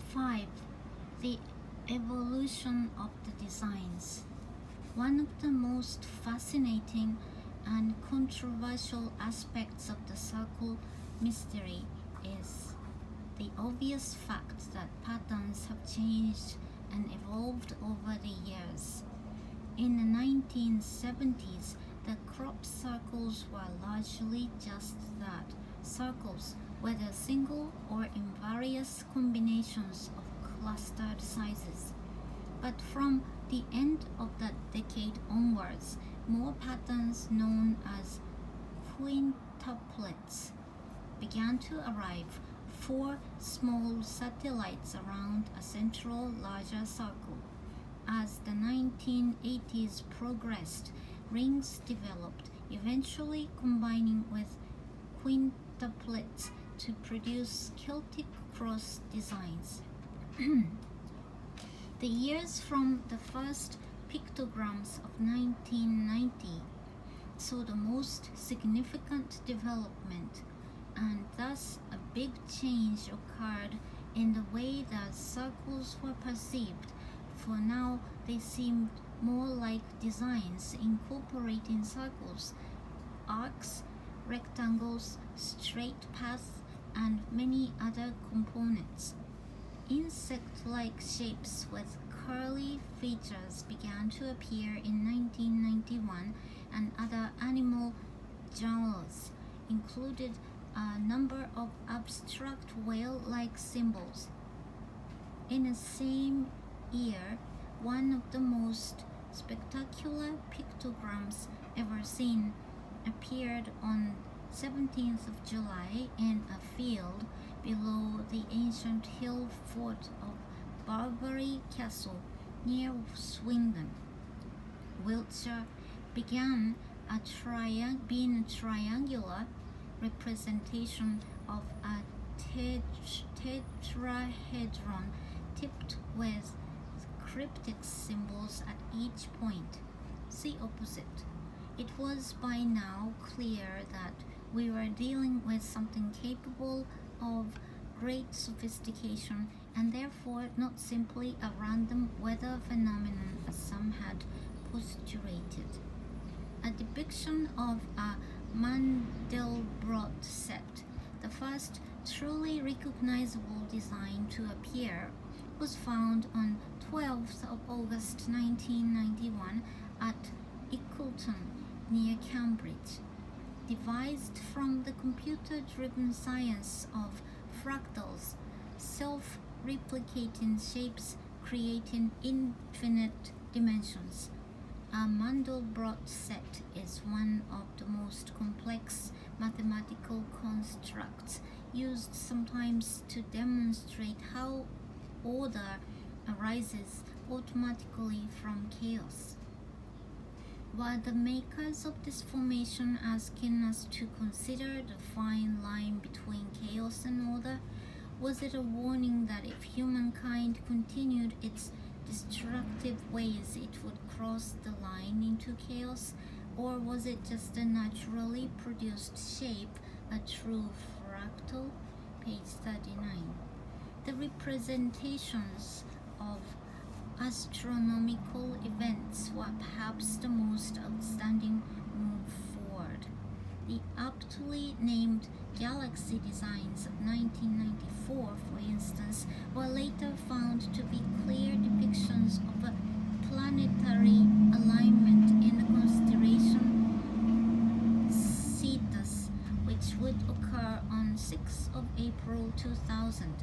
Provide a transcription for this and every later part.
5. The evolution of the designs. One of the most fascinating and controversial aspects of the circle mystery is the obvious fact that patterns have changed and evolved over the years. In the 1970s, the crop circles were largely just that, circles, whether single or in various combinations of clustered sizes. But from the end of the decade onwards, more patterns known as quintuplets began to arrive, 4 small satellites around a central larger circle. As the 1980s progressed, rings developed, eventually combining with quintuplets to produce Celtic cross designs. The years from the first pictograms of 1990 saw the most significant development, and thus a big change occurred in the way that circles were perceived, for now they seemed more like designs incorporating circles, arcs, rectangles, straight paths, and many other components. Insect-like shapes with curly features began to appear in 1991, and other animal genres included a number of abstract whale-like symbols. In the same year, one of the most spectacular pictograms ever seen appeared on 17th of July in a field below the ancient hill fort of Barbary Castle near Swindon, Wiltshire, being a triangular representation of a tetrahedron tipped with cryptic symbols at each point. See opposite. It was by now clear that we were dealing with something capable of great sophistication, and therefore not simply a random weather phenomenon as some had postulated. A depiction of a Mandelbrot set, the first truly recognizable design to appear, was found on 12th of August 1991 at Ickleton near Cambridge. Devised from the computer-driven science of fractals, self-replicating shapes creating infinite dimensions, a Mandelbrot set is one of the most complex mathematical constructs used sometimes to demonstrate how order arises automatically from chaos. Were the makers of this formation asking us to consider the fine line between chaos and order? Was it a warning that if humankind continued its destructive ways, it would cross the line into chaos? Or was it just a naturally produced shape, a true fractal? Page 39. The representations of astronomical events were perhaps the most outstanding move forward. The aptly named galaxy designs of 1994, for instance, were later found to be clear depictions of a planetary alignment in the constellation Cetus, which would occur on 6th of April 2000.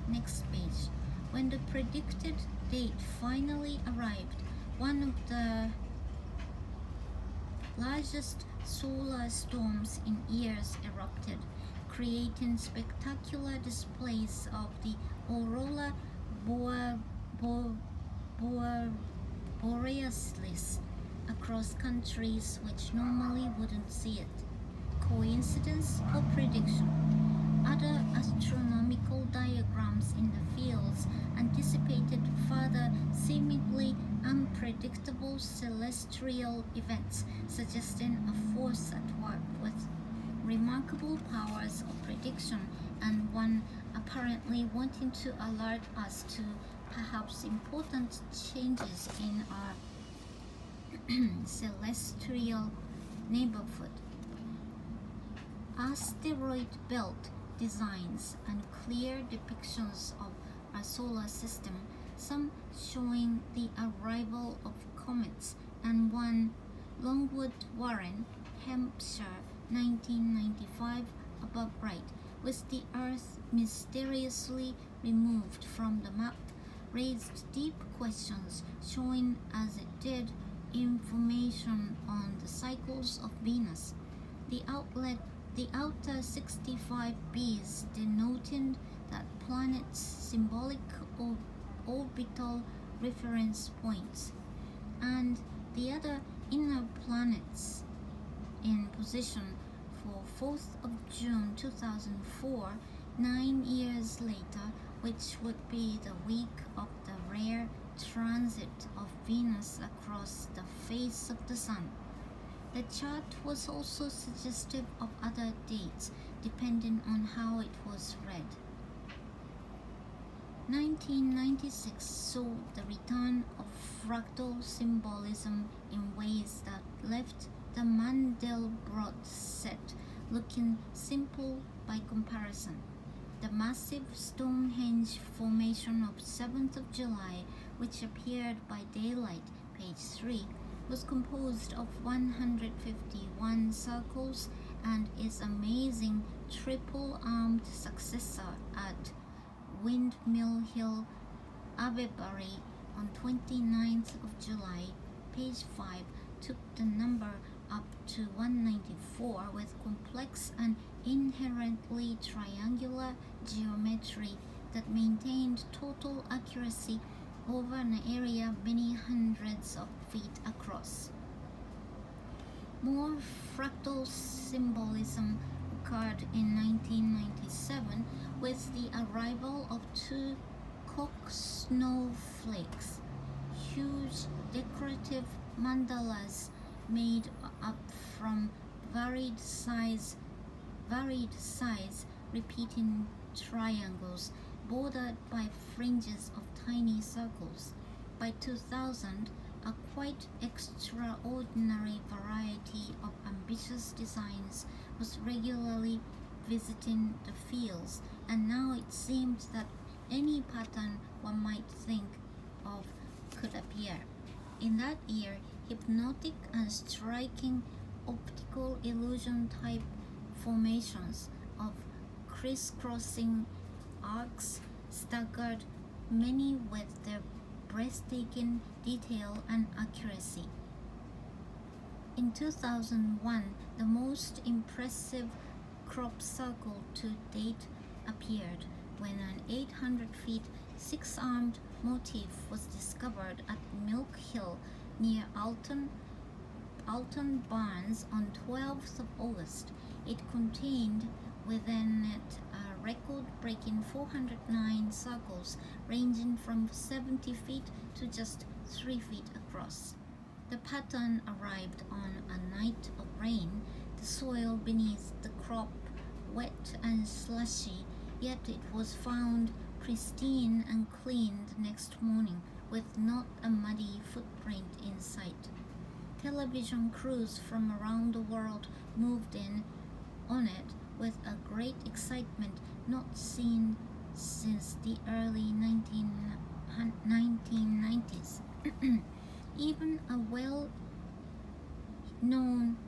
Next page. When the predicted date finally arrived, one of the largest solar storms in years erupted, creating spectacular displays of the aurora borealis across countries which normally wouldn't see it. Coincidence or prediction? Other astronomical diagrams in the fields anticipated further seemingly unpredictable celestial events, suggesting a force at work with remarkable powers of prediction and one apparently wanting to alert us to perhaps important changes in our celestial neighborhood. Asteroid belt designs and clear depictions of our solar system, some showing the arrival of comets, and one Longwood Warren, Hampshire, 1995, above right, with the Earth mysteriously removed from the map, raised deep questions, showing as it did information on the cycles of Venus. The outer 65 Bs denoting that planet's symbolic orbital reference points, and the other inner planets in position for 4th of June 2004, 9 years later, which would be the week of the rare transit of Venus across the face of the Sun. The chart was also suggestive of other dates, depending on how it was read. 1996 saw the return of fractal symbolism in ways that left the Mandelbrot set looking simple by comparison. The massive Stonehenge formation of 7th of July, which appeared by daylight, page 3, was composed of 151 circles and its amazing triple-armed successor at Windmill Hill, Avebury, on 29th of July, page 5, took the number up to 194 with complex and inherently triangular geometry that maintained total accuracy over an area many hundreds of feet across. More fractal symbolism occurred in 1997 with the arrival of two cock snowflakes, huge decorative mandalas made up from varied size repeating triangles bordered by fringes of tiny circles. By 2000, a quite extraordinary variety of ambitious designs was regularly visiting the fields, and now it seemed that any pattern one might think of could appear. In that year, hypnotic and striking optical illusion type formations of crisscrossing arcs staggered many with their breathtaking detail and accuracy. In 2001, the most impressive crop circle to date appeared when an 800 feet six-armed motif was discovered at Milk Hill near Alton Barnes on 12th of August. It contained within it a record-breaking 409 circles ranging from 70 feet to just 3 feet across. The pattern arrived on a night of rain, the soil beneath the crop wet and slushy, yet it was found pristine and clean the next morning with not a muddy footprint in sight. Television crews from around the world moved in on it with a great excitement not seen since the early 1990s. Even a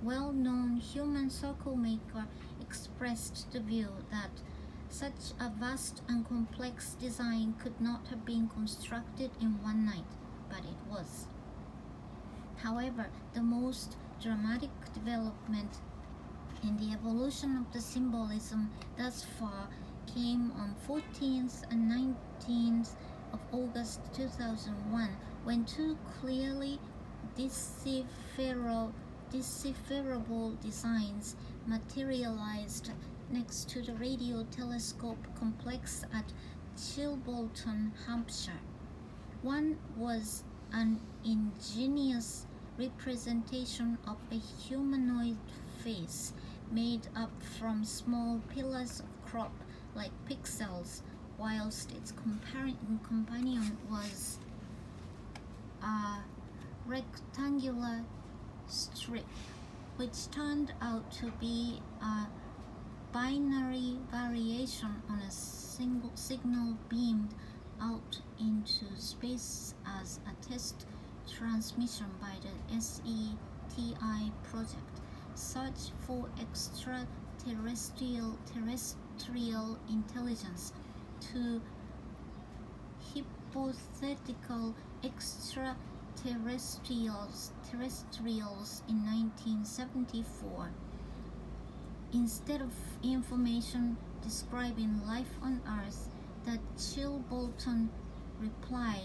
well-known human circle maker expressed the view that such a vast and complex design could not have been constructed in one night, but it was. However, the most dramatic development in the evolution of the symbolism thus far came on 14th and 19th of August 2001, when two clearly decipherable designs materialized next to the radio telescope complex at Chilbolton, Hampshire. One was an ingenious representation of a humanoid face made up from small pillars of crop like pixels, whilst its companion was a rectangular strip, which turned out to be a binary variation on a single signal beamed out into space as a test transmission by the SETI project. Search for terrestrial intelligence to hypothetical terrestrials in 1974. Instead of information describing life on Earth, the Chilbolton reply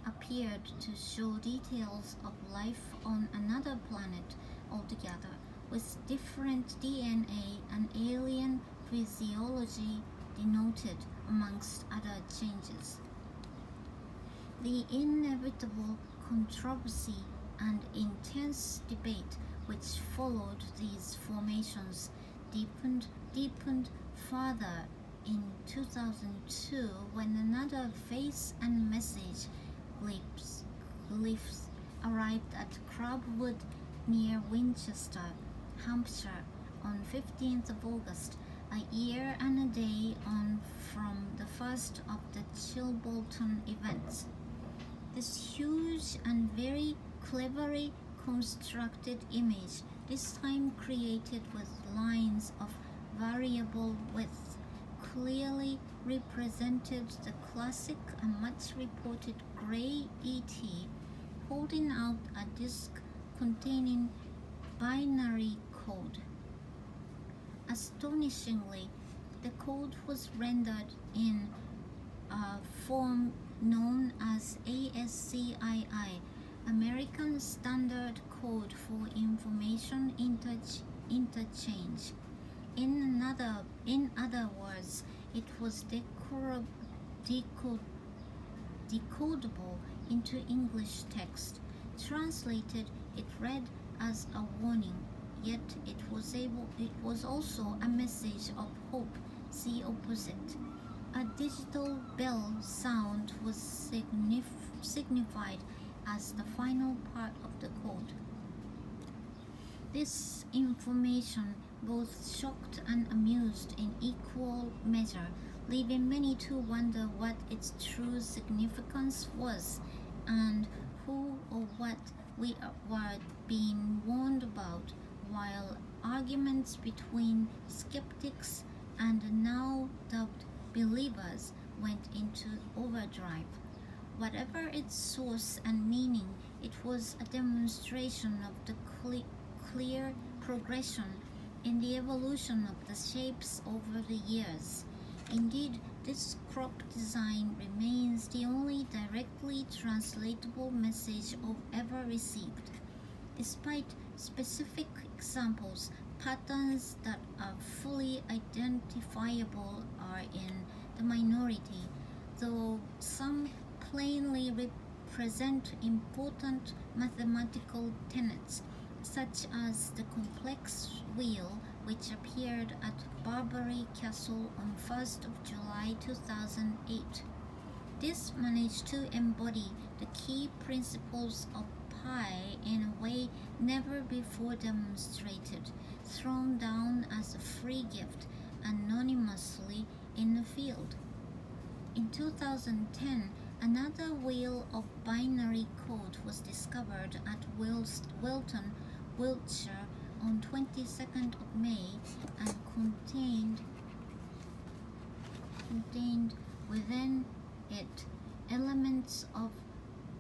appeared to show details of life on another planet altogether, with different DNA and alien physiology denoted amongst other changes. The inevitable controversy and intense debate which followed these formations deepened further in 2002 when another face and message glyphs arrived at Crabwood near Winchester, Hampshire on 15th of August, a year and a day on from the first of the Chilbolton events. This huge and very cleverly constructed image, this time created with lines of variable width, clearly represented the classic and much reported gray ET holding out a disk containing binary code. Astonishingly, the code was rendered in a form known as ASCII, American Standard Code for Information Interchange. In other words, it was decodable into English text. Translated, it read as a warning, yet it was also a message of hope, the opposite. A digital bell sound was signified as the final part of the code. This information both shocked and amused in equal measure, leaving many to wonder what its true significance was and who or what we were being warned about, while arguments between skeptics and now dubbed believers went into overdrive. Whatever its source and meaning, it was a demonstration of the clear progression in the evolution of the shapes over the years. Indeed, this crop design remains the only directly translatable message ever received. Despite specific examples, patterns that are fully identifiable are in the minority, though some plainly represent important mathematical tenets, such as the complex wheel which appeared at Barbary Castle on 1st of July 2008. This managed to embody the key principles of pi in a way never before demonstrated, thrown down as a free gift anonymously in the field. In 2010, another wheel of binary code was discovered at Wilton, Wiltshire on 22nd of May and contained within it elements of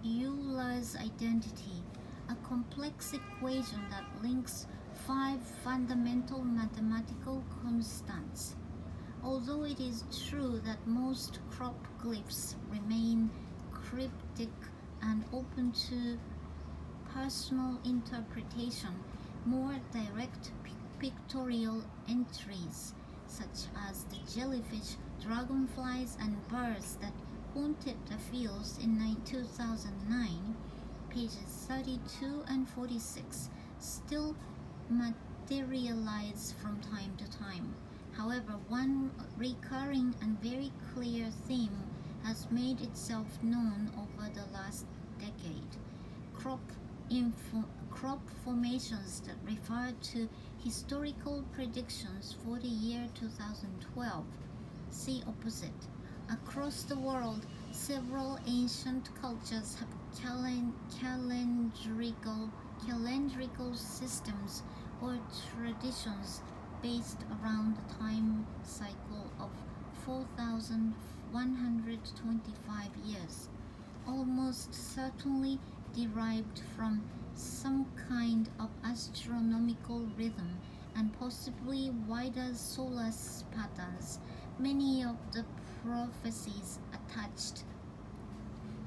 Euler's identity, a complex equation that links 5 fundamental mathematical constants. Although it is true that most crop glyphs remain cryptic and open to personal interpretation, more direct pictorial entries, such as the jellyfish, dragonflies, and birds that haunted the fields in 2009, pages 32 and 46, still materialize from time to time. However, one recurring and very clear theme has made itself known over the last decade. Crop, crop formations that refer to historical predictions for the year 2012. See opposite. Across the world, several ancient cultures have calendrical systems or traditions based around the time cycle of 4,125 years, almost certainly derived from some kind of astronomical rhythm and possibly wider solar patterns. Many of the prophecies attached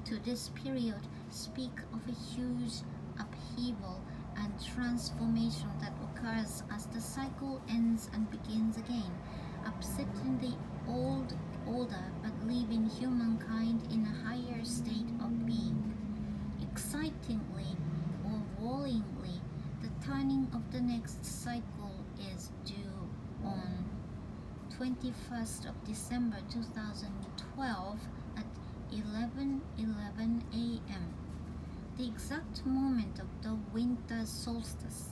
to this period speak of a huge upheaval and transformation that occurs as the cycle ends and begins again, upsetting the old order but leaving humankind in a higher state of being. Excitingly or worryingly, the turning of the next cycle is due on 21st of December 2012 at 11:11 a.m., the exact moment of the winter solstice.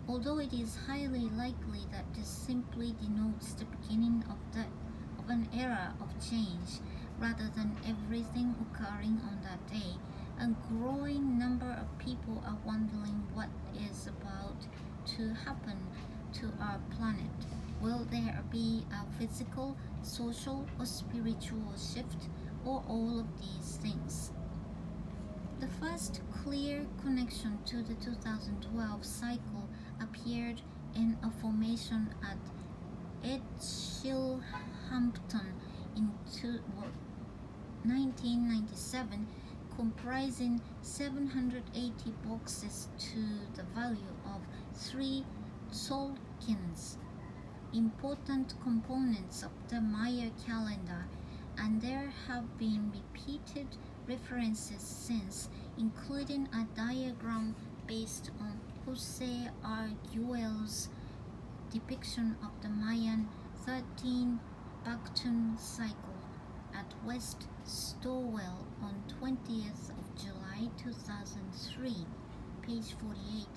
Although it is highly likely that this simply denotes the beginning of an era of change rather than everything occurring on that day, a growing number of people are wondering what is about to happen to our planet. Will there be a physical, social, or spiritual shift, or all of these things? The first clear connection to the 2012 cycle appeared in a formation at Edgehill-Hampton in 1997, comprising 780 boxes to the value of 3 Tzolk'ins, important components of the Maya calendar, and there have been repeated references since, including a diagram based on Jose Arguello's depiction of the Mayan 13 Baktun cycle at West Stowell on 20th of July 2003, page 48,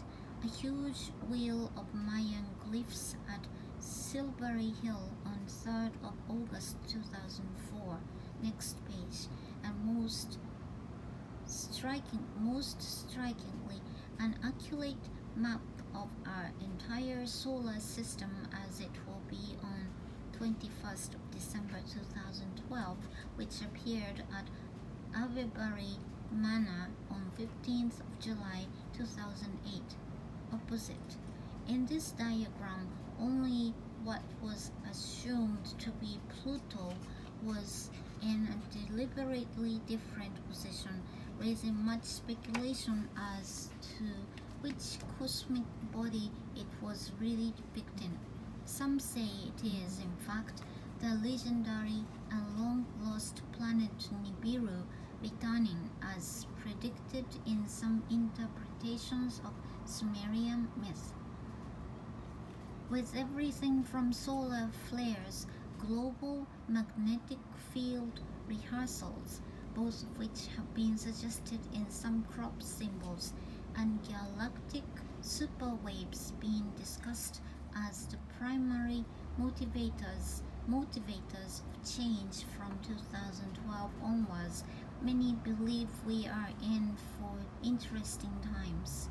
a huge wheel of Mayan glyphs at Silbury Hill on 3rd of August 2004, next page, and most strikingly, an accurate map of our entire solar system as it will be on 21st of December 2012, which appeared at Avebury Manor on 15th of July 2008. Opposite. In this diagram, only what was assumed to be Pluto was in a deliberately different position, raising much speculation as to which cosmic body it was really depicting. Some say it is, in fact, the legendary and long-lost planet Nibiru returning as predicted in some interpretations of Sumerian myth. With everything from solar flares, global magnetic field rehearsals, both of which have been suggested in some crop symbols, and galactic superwaves being discussed as the primary motivators of change from 2012 onwards, many believe we are in for interesting times.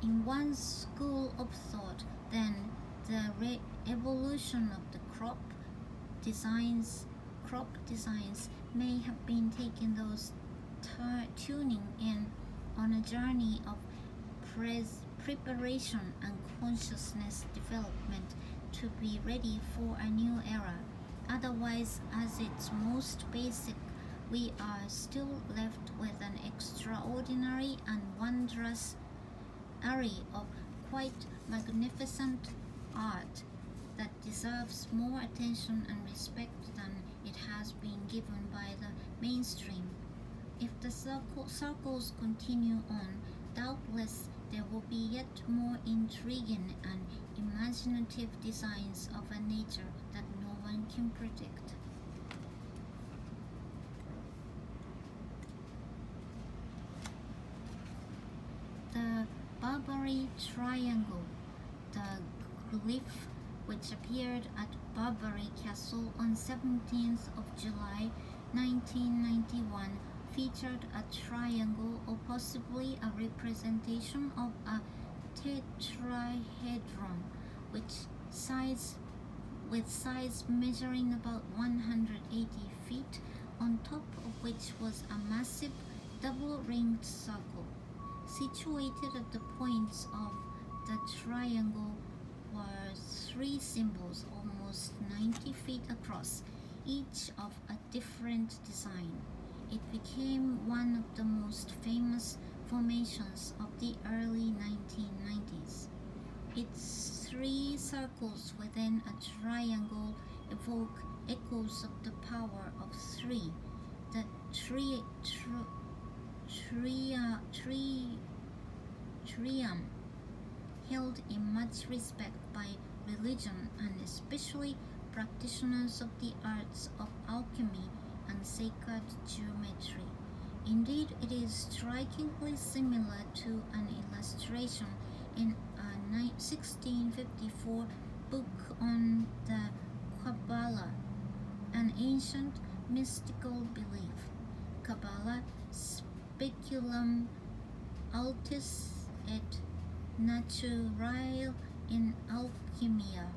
In one school of thought, then, the evolution of the crop designs may have been taking those tuning in on a journey of preparation and consciousness development to be ready for a new era. Otherwise, as its most basic, we are still left with an extraordinary and wondrous array of quite magnificent art that deserves more attention and respect than it has been given by the mainstream. If the circles continue on, doubtless there will be yet more intriguing and imaginative designs of a nature that no one can predict. The Barbary Triangle, the glyph which appeared at Barbary Castle on 17th of July 1991, featured a triangle or possibly a representation of a tetrahedron with sides measuring about 180 feet, on top of which was a massive double-ringed circle. Situated at the points of the triangle were three symbols almost 90 feet across, each of a different design. It became one of the most famous formations of the early 1990s. Its three circles within a triangle evoke echoes of the power of three. The trium, held in much respect by religion and especially practitioners of the arts of alchemy and sacred geometry. Indeed, it is strikingly similar to an illustration in a 1654 book on the Kabbalah, an ancient mystical belief. Kabbalah Speculum altis et naturae in alchemia,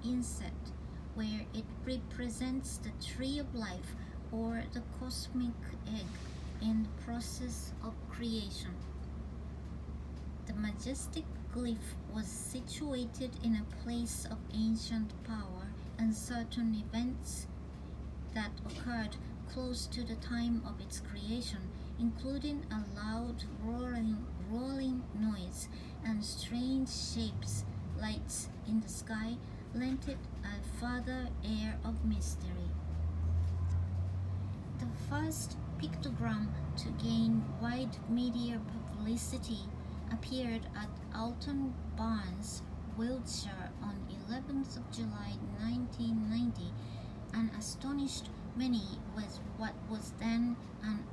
insect, where it represents the tree of life or the cosmic egg in the process of creation. The majestic glyph was situated in a place of ancient power, and certain events that occurred close to the time of its creation, including a loud rolling noise and strange shapes, lights in the sky, lent it a further air of mystery. The first pictogram to gain wide media publicity appeared at Alton Barnes, Wiltshire on 11th of July 1990 and astonished many with what was then an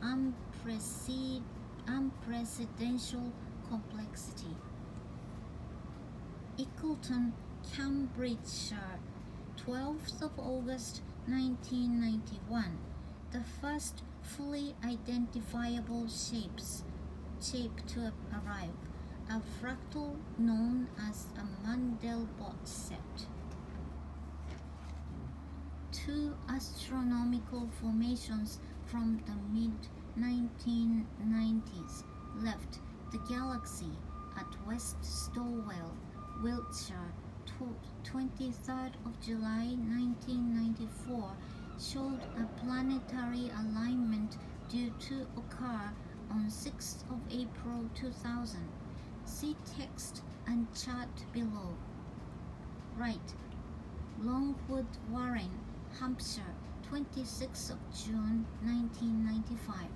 unprecedented complexity. Ickleton, Cambridgeshire, 12th of August 1991. The first fully identifiable shape to arrive, a fractal known as a Mandelbrot set. Two astronomical formations from the mid-1990s left the galaxy at West Stowell, Wiltshire, 23rd of July 1994, showed a planetary alignment due to occur on 6th of April 2000. See text and chart below. Right. Longwood Warren, Hampshire, 26th of June 1995.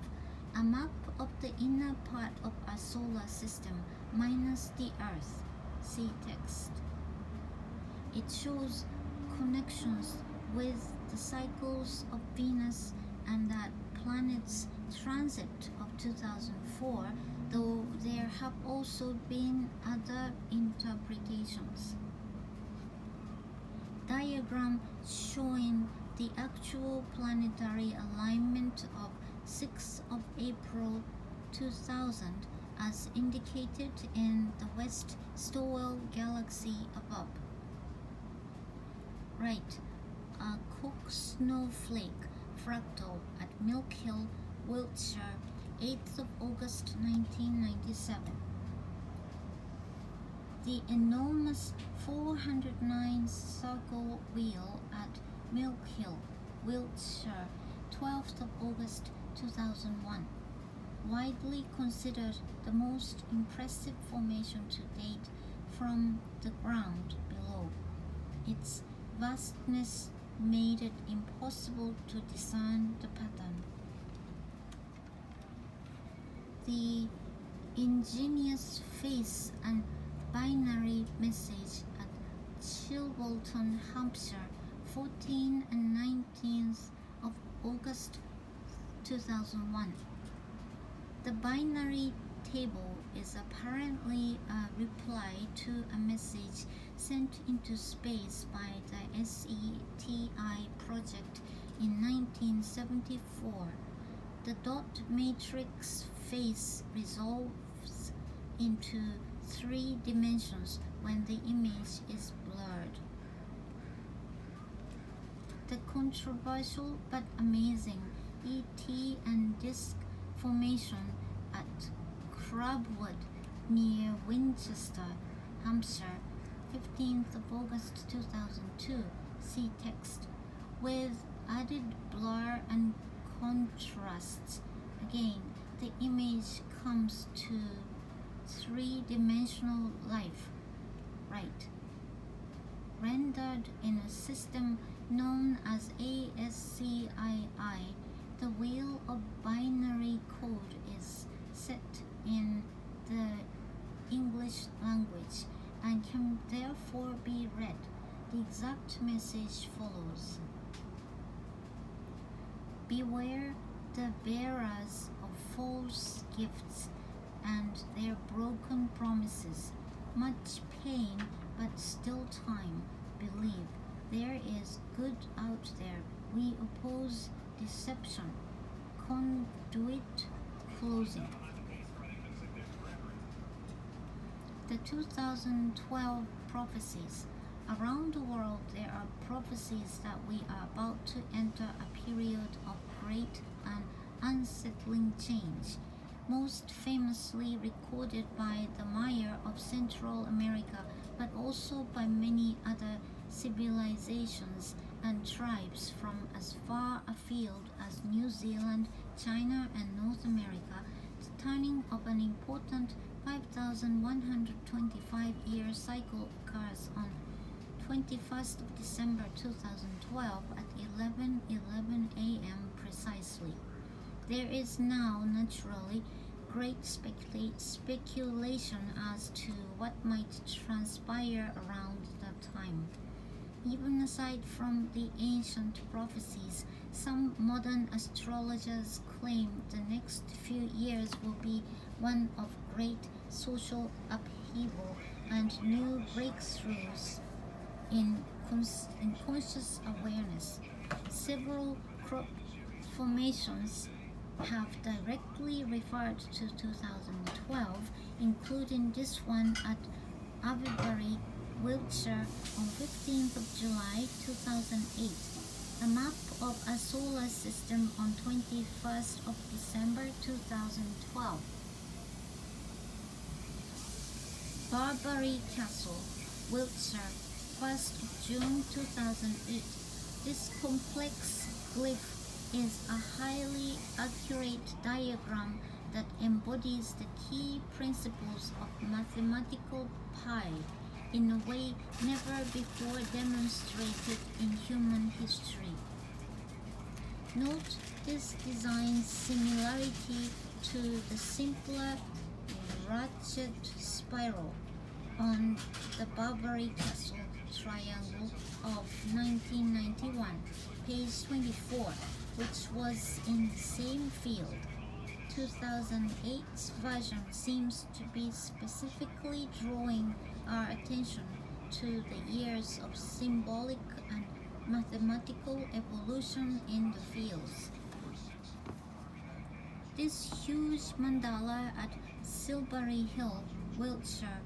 A map of the inner part of our solar system minus the Earth. See text. It shows connections with the cycles of Venus and the planet's transit of 2004, though there have also been other interpretations. Diagram showing the actual planetary alignment of 6th of April 2000 as indicated in the West Stowell galaxy above. Right, a Cook snowflake fractal at Milk Hill, Wiltshire, 8th of August 1997. The enormous 409 circle wheel at Milk Hill, Wiltshire, 12th of August 2001. Widely considered the most impressive formation to date from the ground below. Its vastness made it impossible to discern the pattern. The ingenious face and binary message at Chilbolton, Hampshire, 14 and 19th of August 2001. The binary table is apparently a reply to a message sent into space by the SETI project in 1974. The dot matrix face resolves into 3 dimensions when the image is blurred. The controversial but amazing ET and disk formation at Crabwood near Winchester, Hampshire, 15th of August 2002. See text. With added blur and contrasts, again, the image comes to 3-dimensional life. Right. Rendered in a system known as ASCII, the wheel of binary code is set in the English language and can therefore be read. The exact message follows. Beware the bearers of false gifts and their broken promises. Much pain, but still time. Believe there is good out there. We oppose deception. Conduit closing. The 2012 prophecies. Around the world, there are prophecies that we are about to enter a period of great and unsettling change, most famously recorded by the Maya of Central America, but also by many other civilizations and tribes from as far afield as New Zealand, China, and North America. The turning of an important 5,125-year cycle occurs on 21st of December 2012 at 11:11 a.m. precisely. There is now, naturally, great speculation as to what might transpire around that time. Even aside from the ancient prophecies, some modern astrologers claim the next few years will be one of great social upheaval and new breakthroughs in conscious awareness. Several crop formations have directly referred to 2012, including this one at Avebury, Wiltshire on 15th of July 2008. A map of a solar system on 21st of December 2012. Barbury Castle, Wiltshire, 1st of June 2008. This complex glyph is a highly accurate diagram that embodies the key principles of mathematical pi in a way never before demonstrated in human history. Note this design's similarity to the simpler ratchet spiral on the Barbury Castle triangle of 1991, page 24, which was in the same field. 2008's version seems to be specifically drawing our attention to the years of symbolic and mathematical evolution in the fields. This huge mandala at Silbury Hill, Wiltshire,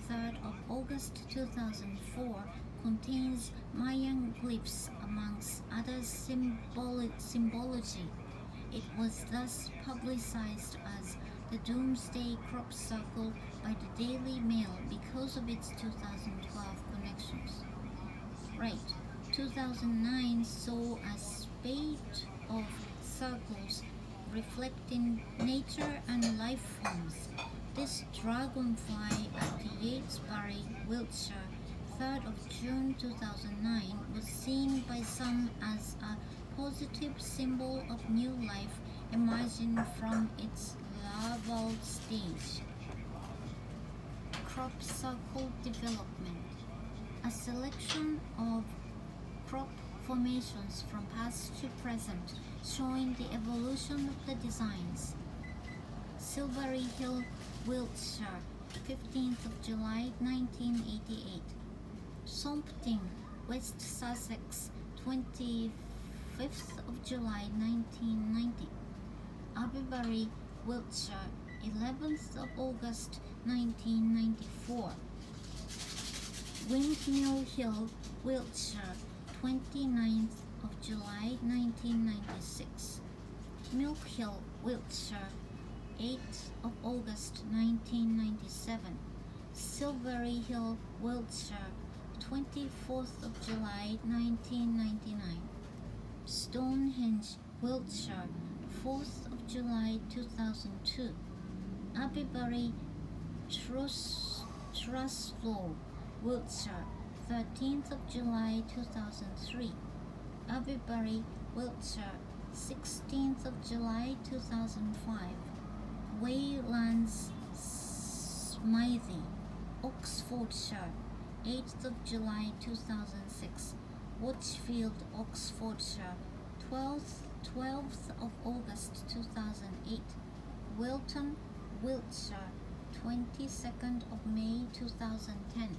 3rd of August 2004, contains Mayan glyphs amongst other symbology. It was thus publicized as the Doomsday Crop Circle by the Daily Mail because of its 2012 connections. Right, 2009 saw a spate of circles reflecting nature and life forms. This dragonfly at Yatesbury, Wiltshire, 3rd of June 2009, was seen by some as a positive symbol of new life emerging from its larval stage. crop circle development, a selection of crop formations from past to present, showing the evolution of the designs. Silbury Hill, Wiltshire, 15th of July 1988. Sompting, West Sussex, 25th of July 1990. Aberbury, Wiltshire, 11th of August 1994. Windmill Hill, Wiltshire, 29th of July 1996. Milk Hill, Wiltshire, 8th of August 1997. Silbury Hill, Wiltshire, 24th of July 1999. Stonehenge, Wiltshire, 4th of July 2002. Aberbury, Truslow, Wiltshire, 13th of July 2003. Aberbury, Wiltshire, 16th of July 2005. Waylands, Smythe, Oxfordshire, 8th of July 2006. Watchfield, Oxfordshire, 12th of August 2008. Wilton, Wiltshire, 22nd of May 2010.